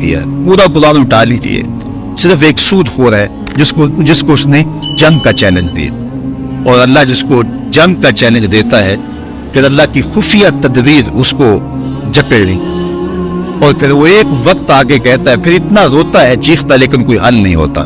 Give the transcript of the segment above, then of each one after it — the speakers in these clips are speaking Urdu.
دیا ہے, پورا قرآن اٹھا لیجیے. صرف ایک سود خور ہے جس کو اس نے جنگ کا چیلنج دیا, اور اللہ جس کو جنگ کا چیلنج دیتا ہے پھر اللہ کی خفیہ تدبیر اس کو جکڑ لی, اور پھر وہ ایک وقت آگے کہتا ہے, پھر اتنا روتا ہے چیختا لیکن کوئی حل نہیں ہوتا.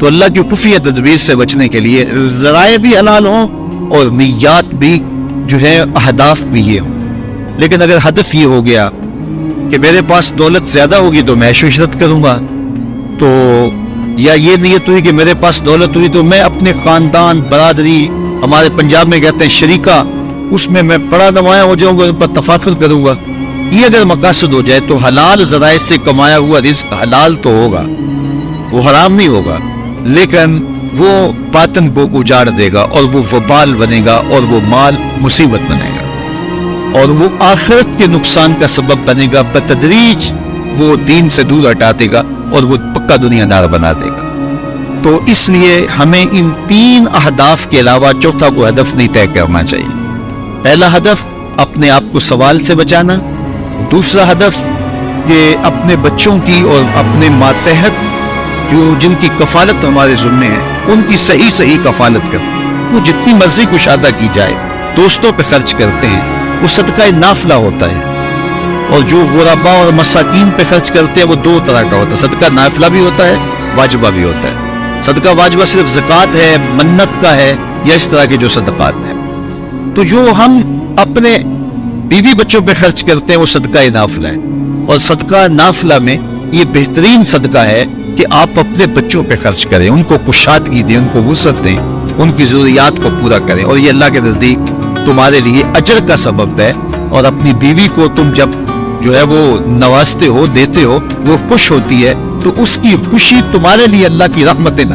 تو اللہ کی خفیہ تدبیر سے بچنے کے لیے ذرائع بھی حلال ہوں اور نیات بھی جو ہے اہداف بھی یہ ہوں. لیکن اگر ہدف یہ ہو گیا کہ میرے پاس دولت زیادہ ہوگی تو میں عیش و عشرت کروں گا, تو یا یہ نیت ہوئی کہ میرے پاس دولت ہوئی تو میں اپنے خاندان برادری, ہمارے پنجاب میں کہتے ہیں شریکہ, اس میں بڑا نمایاں ہو جاؤں گا, ان پر تفاخر کروں گا. یہ اگر مقاصد ہو جائے تو حلال ذرائع سے کمایا ہوا رزق حلال تو ہوگا, وہ حرام نہیں ہوگا, لیکن وہ باطن کو اجاڑ دے گا اور وہ وبال بنے گا اور وہ مال مصیبت بنے گا اور وہ آخرت کے نقصان کا سبب بنے گا. بتدریج وہ دین سے دور ہٹا دے گا اور وہ پکا دنیا دار بنا دے گا. تو اس لیے ہمیں ان 3 اہداف کے علاوہ چوتھا کوئی ہدف نہیں طے کرنا چاہیے. پہلا ہدف اپنے آپ کو سوال سے بچانا, دوسرا ہدف کہ اپنے بچوں کی اور اپنے ماتحت جن کی کفالت ہمارے ذمے ہے ان کی صحیح کفالت کر, وہ جتنی مرضی کشادہ کی جائے دوستوں پہ خرچ کرتے ہیں, وہ صدقہ نافلہ ہوتا ہے, اور جو غربا اور مساکین پہ خرچ کرتے ہیں وہ 2 طرح کا ہوتا ہے, صدقہ نافلہ بھی ہوتا ہے, واجبہ بھی ہوتا ہے. صدقہ واجبہ صرف زکوٰۃ ہے, منت کا ہے, یا اس طرح کے جو صدقات ہیں. تو جو ہم اپنے بیوی بچوں پہ خرچ کرتے ہیں وہ صدقہ نافلہ ہے, اور صدقہ نافلہ میں یہ بہترین صدقہ ہے کہ آپ اپنے بچوں پہ خرچ کریں, ان کو کشادگی دیں, ان کو وسعت دیں, ان کی ضروریات کو پورا کریں, اور یہ اللہ کے نزدیک تمہارے لیے اجر کا سبب ہے. اور اپنی بیوی کو تم جب جو ہے وہ نوازتے ہو, دیتے ہو, وہ خوش ہوتی ہے, تو اس کی خوشی تمہارے لیے اللہ کی رحمت نہ,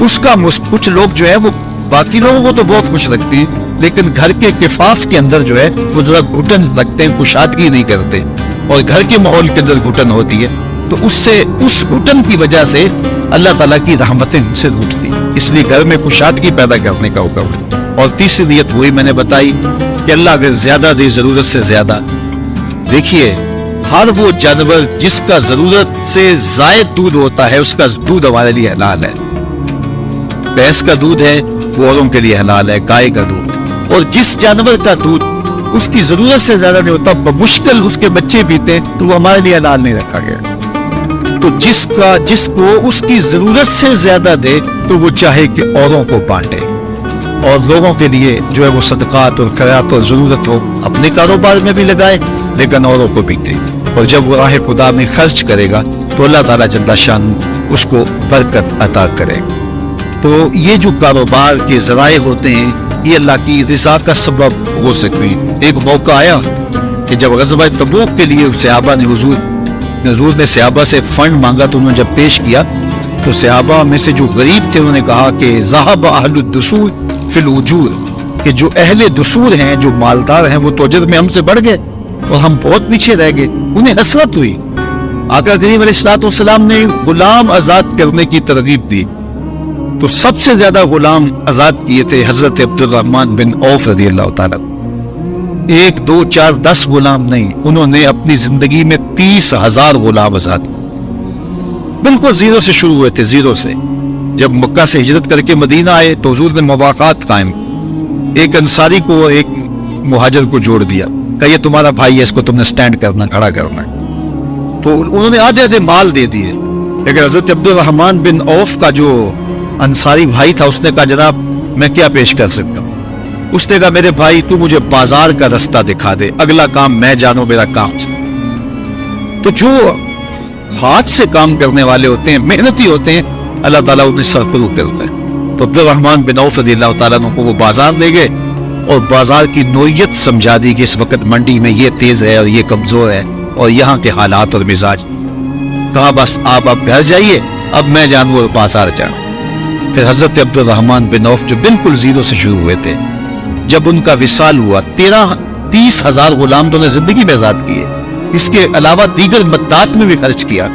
اس کا کچھ لوگ جو ہے وہ باقی لوگوں کو تو بہت خوش رکھتی ہیں, لیکن گھر کے کفاف کے اندر جو ہے وہ ذرا گھٹن رکھتے ہیں, کشادگی نہیں کرتے, اور گھر کے ماحول کے اندر گھٹن ہوتی ہے, تو اس گھٹن کی وجہ سے اللہ تعالیٰ کی رحمتیں ان سے روٹتی. اس لیے گھر میں کشادگی پیدا کرنے کا حکم ہے. اور تیسری نیت وہی میں نے بتائی کہ اللہ اگر زیادہ دے, ضرورت سے زیادہ. دیکھیے ہر وہ جانور جس کا ضرورت سے زائد دودھ ہوتا ہے اس کا دودھ ہمارے لیے حلال ہے. بھینس کا دودھ ہے وہ اوروں کے لیے حلال ہے, گائے کا دودھ. اور جس جانور کا دودھ اس کی ضرورت سے زیادہ نہیں ہوتا, بمشکل اس کے بچے پیتے, تو وہ ہمارے لیے حلال نہیں رکھا گیا. تو جس کو اس کی ضرورت سے زیادہ دے تو وہ چاہے کہ اوروں کو بانٹے, اور لوگوں کے لیے جو ہے وہ صدقات اور خیرات اور ضرورت ہو اپنے کاروبار میں بھی لگائے لیکن اوروں کو بھی دے. اور جب وہ راہ خدا میں خرچ کرے گا تو اللہ تعالیٰ جل شان اس کو برکت عطا کرے. تو یہ جو کاروبار کے ذرائع ہوتے ہیں یہ اللہ کی رضا کا سبب ہو سکتے ہیں. ایک موقع آیا کہ جب غزوہ تبوک کے لیے صحابہ نے حضور نے صحابہ سے فنڈ مانگا, تو انہوں نے جب پیش کیا تو صحابہ میں سے جو غریب تھے انہوں نے کہا کہ ذہب اہل الدثور فی الاجور, کہ جو اہل دثور ہیں, جو مالدار ہیں, وہ تو اجر میں ہم سے بڑھ گئے اور ہم بہت پیچھے رہ گئے. انہیں حسرت ہوئی. آقا کریم علیہ الصلوۃ والسلام نے غلام آزاد کرنے کی ترغیب دی, تو سب سے زیادہ غلام آزاد کیے تھے حضرت عبد الرحمن بن عوف رضی اللہ تعالیٰ. 1 2 4 10 غلام نہیں, انہوں نے اپنی زندگی میں 30,000 غلام آزاد, بالکل زیرو سے شروع ہوئے تھے, زیرو سے. جب مکہ سے ہجرت کر کے مدینہ آئے تو حضور نے مواقعات قائم, ایک انصاری کو ایک مہاجر کو جوڑ دیا, کہ یہ تمہارا بھائی ہے, اس کو تم نے سٹینڈ کرنا, کھڑا کرنا. تو انہوں نے آدھے مال دے دیے. لیکن حضرت عبد الرحمن بن عوف کا جو انصاری بھائی تھا اس نے کہا جناب میں کیا پیش کر سکتا ہوں. اس نے کہا میرے بھائی تو مجھے بازار کا رستہ دکھا دے, اگلا کام میں جانوں, میرا کام. تو جو ہاتھ سے کام کرنے والے ہوتے ہیں, محنتی ہوتے ہیں, اللہ تعالیٰ انہیں سرفروغ کرتا ہے. تو عبد الرحمن بن عوف رضی اللہ تعالیٰ عنہ کو وہ بازار لے گئے اور بازار کی نوعیت سمجھا دی کہ اس وقت منڈی میں یہ تیز ہے اور یہ کمزور ہے اور یہاں کے حالات اور مزاج. کہا بس آپ اب گھر جائیے, اب میں جانوں اور بازار جاؤں. پھر حضرت عبد الرحمن بن عوف جو بالکل زیرو سے شروع ہوئے تھے, جب ان کا وصال ہوا 30,000 غلام تو نے زندگی میں آزاد کیے, اس کے علاوہ دیگر مدات میں بھی خرچ کیا.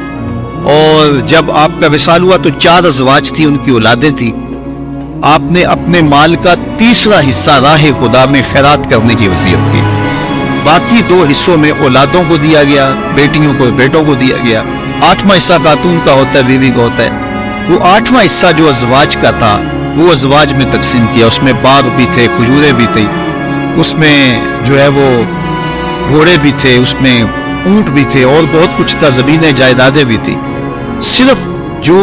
اور جب آپ کا وصال ہوا تو 4 ازواج تھی, ان کی اولادیں تھیں. آپ نے اپنے مال کا 3 حصہ راہ خدا میں خیرات کرنے کی وصیت کی. باقی 2 حصوں میں اولادوں کو دیا گیا، بیٹیوں کو بیٹوں کو دیا گیا، 8واں حصہ خاتون کا ہوتا ہے، بیوی کا ہوتا ہے۔ وہ 8واں حصہ جو ازواج کا تھا وہ ازواج میں تقسیم کیا، اس میں باغ بھی تھے، کھجوریں بھی تھی، اس میں جو ہے وہ گھوڑے بھی تھے، اس میں اونٹ بھی تھے، اور بہت کچھ تھا، زمینیں جائیدادیں بھی تھی۔ صرف جو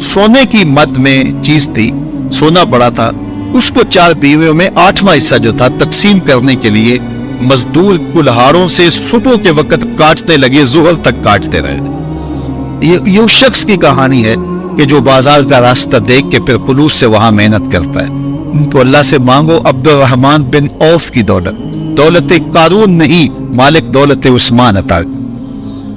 سونے کی مد میں چیز تھی، سونا پڑا تھا، اس کو 4 بیویوں میں 8واں حصہ جو تھا تقسیم کرنے کے لیے مزدور کلہاڑوں سے صبح کے وقت کاٹتے لگے، ظہر تک کاٹتے رہے۔ یہ اس شخص کی کہانی ہے کہ جو بازار کا راستہ دیکھ کے پھر خلوص سے وہاں محنت کرتا ہے۔ ان کو اللہ سے مانگو عبد الرحمن بن عوف کی دولت قارون نہیں، مالک دولت عثمان عطا۔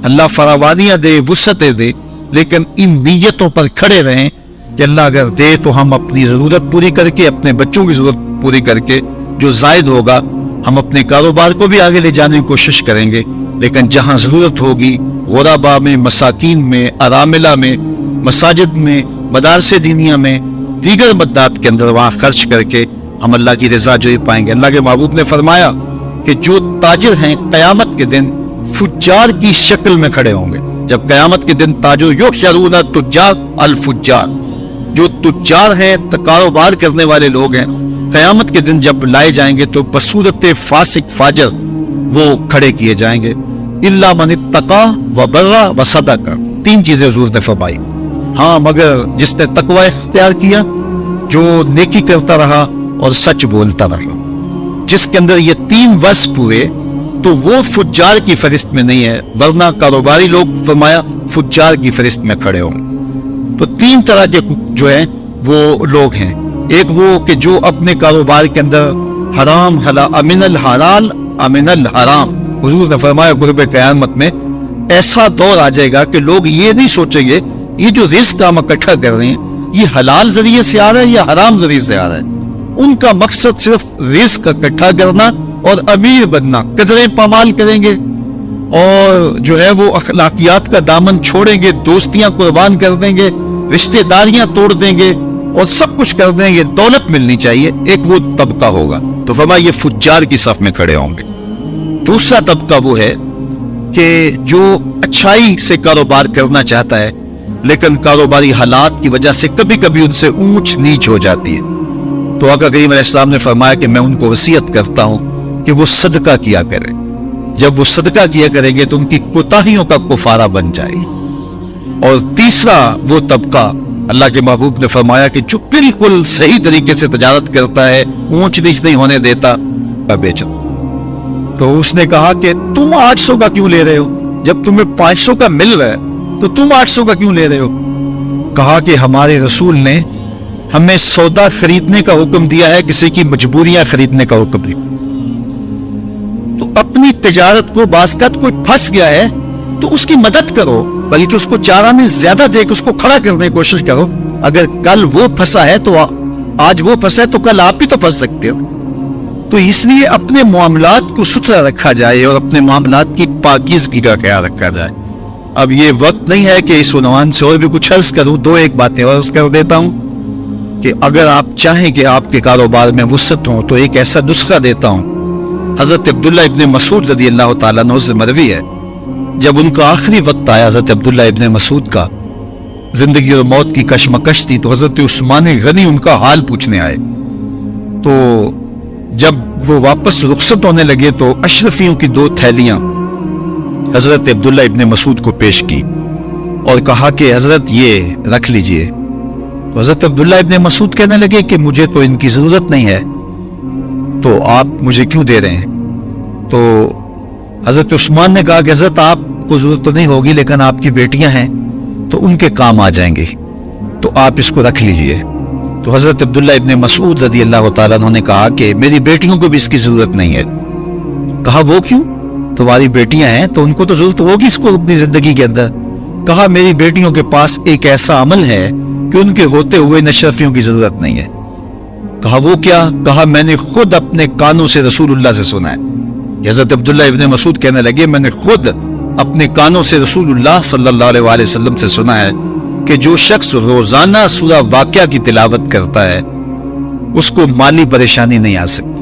اللہ فراوانیاں دے، وسعتیں دے، لیکن ان نیتوں پر کھڑے رہیں کہ اللہ اگر دے تو ہم اپنی ضرورت پوری کر کے، اپنے بچوں کی ضرورت پوری کر کے، جو زائد ہوگا ہم اپنے کاروبار کو بھی آگے لے جانے کی کوشش کریں گے، لیکن جہاں ضرورت ہوگی غربا میں، مساکین میں، اراملہ میں، مساجد میں، مدارس دینیہ میں، دیگر مدات کے اندر وہاں خرچ کر کے ہم اللہ کی رضا جوئی پائیں گے۔ اللہ کے محبوب نے فرمایا کہ جو تاجر ہیں قیامت کے دن فجار کی شکل میں کھڑے ہوں گے۔ جب قیامت کے دن تاجر یحشرون تجار الفجار، جو تجار ہیں، کاروبار کرنے والے لوگ ہیں، قیامت کے دن جب لائے جائیں گے تو بصورت فاسق فاجر وہ کھڑے کیے جائیں گے۔ الا من اتقى وبر وصدق، 3 چیزیں حضور نے فرمائی۔ ہاں مگر جس نے تقوی اختیار کیا، جو نیکی کرتا رہا اور سچ بولتا رہا، جس کے اندر یہ 3 وصف ہوئے تو وہ فجار کی فہرست میں نہیں ہے، ورنہ کاروباری لوگ فرمایا فجار کی فہرست میں کھڑے ہوں۔ تو 3 طرح کے جو ہیں وہ لوگ ہیں۔ ایک وہ کہ جو اپنے کاروبار کے اندر حرام حلال، امن الحلال امن الحرام، حضور نے فرمایا قرب قیامت میں ایسا دور آ جائے گا کہ لوگ یہ نہیں سوچیں گے یہ جو رزق ہم اکٹھا کر رہے ہیں یہ حلال ذریعے سے آ رہا ہے یا حرام ذریعے سے آ رہا ہے۔ ان کا مقصد صرف رزق اکٹھا کرنا اور امیر بننا، قدریں پامال کریں گے اور جو ہے وہ اخلاقیات کا دامن چھوڑیں گے، دوستیاں قربان کر دیں گے، رشتہ داریاں توڑ دیں گے اور سب کچھ کر دیں گے، دولت ملنی چاہیے۔ ایک وہ طبقہ ہوگا، تو فرمایا یہ فجار کی صف میں کھڑے ہوں گے۔ دوسرا طبقہ وہ ہے کہ جو اچھائی سے کاروبار کرنا چاہتا ہے لیکن کاروباری حالات کی وجہ سے کبھی کبھی ان سے اونچ نیچ ہو جاتی ہے، تو آقا کریم علیہ السلام نے فرمایا کہ میں ان کو وصیت کرتا ہوں کہ وہ صدقہ کیا کریں۔ جب وہ صدقہ کیا کریں گے تو ان کی کوتاہیوں کا کفارہ بن جائے۔ اور تیسرا وہ طبقہ اللہ کے محبوب نے فرمایا کہ جو بالکل صحیح طریقے سے تجارت کرتا ہے، اونچ نیچ نہیں ہونے دیتا، بیچتا۔ تو اس نے کہا کہ تم 800 کا کیوں لے رہے ہو؟ جب تمہیں 500 کا مل رہا ہے تو تم 800 کا کیوں لے رہے ہو؟ کہا کہ ہمارے رسول نے ہمیں سودا خریدنے کا حکم دیا ہے، کسی کی مجبوریاں خریدنے کا حکم نہیں۔ تو اپنی تجارت کو باسکت کوئی پھنس گیا ہے تو اس کی مدد کرو، بلکہ اس کو چارہ زیادہ دے کے اس کو کھڑا کرنے کی کوشش کرو۔ اگر کل وہ پھنسا ہے تو آج وہ پھنسا ہے تو کل آپ ہی تو پھنس سکتے ہو۔ تو اس لیے اپنے معاملات کو ستھرا رکھا جائے اور اپنے معاملات کی پاکیزگی کا خیال رکھا جائے۔ اب یہ وقت نہیں ہے کہ اس عنوان سے اور بھی کچھ عرض کروں، 2 باتیں عرض کر دیتا ہوں کہ اگر آپ چاہیں کہ آپ کے کاروبار میں وسعت ہو تو ایک ایسا نسخہ دیتا ہوں۔ حضرت عبداللہ ابن مسعود رضی اللہ تعالیٰ عنہ سے مروی ہے، جب ان کا آخری وقت آیا حضرت عبداللہ ابن مسعود کا، زندگی اور موت کی کشمکش تھی، تو حضرت عثمان غنی ان کا حال پوچھنے آئے۔ تو جب وہ واپس رخصت ہونے لگے تو اشرفیوں کی 2 تھیلیاں حضرت عبداللہ ابن مسعود کو پیش کی اور کہا کہ حضرت یہ رکھ لیجئے۔ تو حضرت عبداللہ ابن مسعود کہنے لگے کہ مجھے تو ان کی ضرورت نہیں ہے، تو آپ مجھے کیوں دے رہے ہیں؟ تو حضرت عثمان نے کہا کہ حضرت آپ کو ضرورت تو نہیں ہوگی لیکن آپ کی بیٹیاں ہیں تو ان کے کام آ جائیں گے، تو آپ اس کو رکھ لیجئے۔ تو حضرت عبداللہ ابن مسعود رضی اللہ تعالیٰ عنہ نے کہا کہ میری بیٹیوں کو بھی اس کی ضرورت نہیں ہے۔ کہا وہ کیوں؟ تمہاری بیٹیاں ہیں تو ان کو تو ضرورت ہوگی اس کو اپنی زندگی کے اندر۔ کہا میری بیٹیوں کے پاس ایک ایسا عمل ہے کہ ان کے ہوتے ہوئے اشرفیوں کی ضرورت نہیں ہے۔ کہا وہ کیا؟ کہا میں نے خود اپنے کانوں سے رسول اللہ سے سنا ہے۔ حضرت عبداللہ ابن مسعود کہنے لگے میں نے خود اپنے کانوں سے رسول اللہ صلی اللہ علیہ وآلہ وسلم سے سنا ہے کہ جو شخص روزانہ سورہ واقعہ کی تلاوت کرتا ہے اس کو مالی پریشانی نہیں آ سکتی۔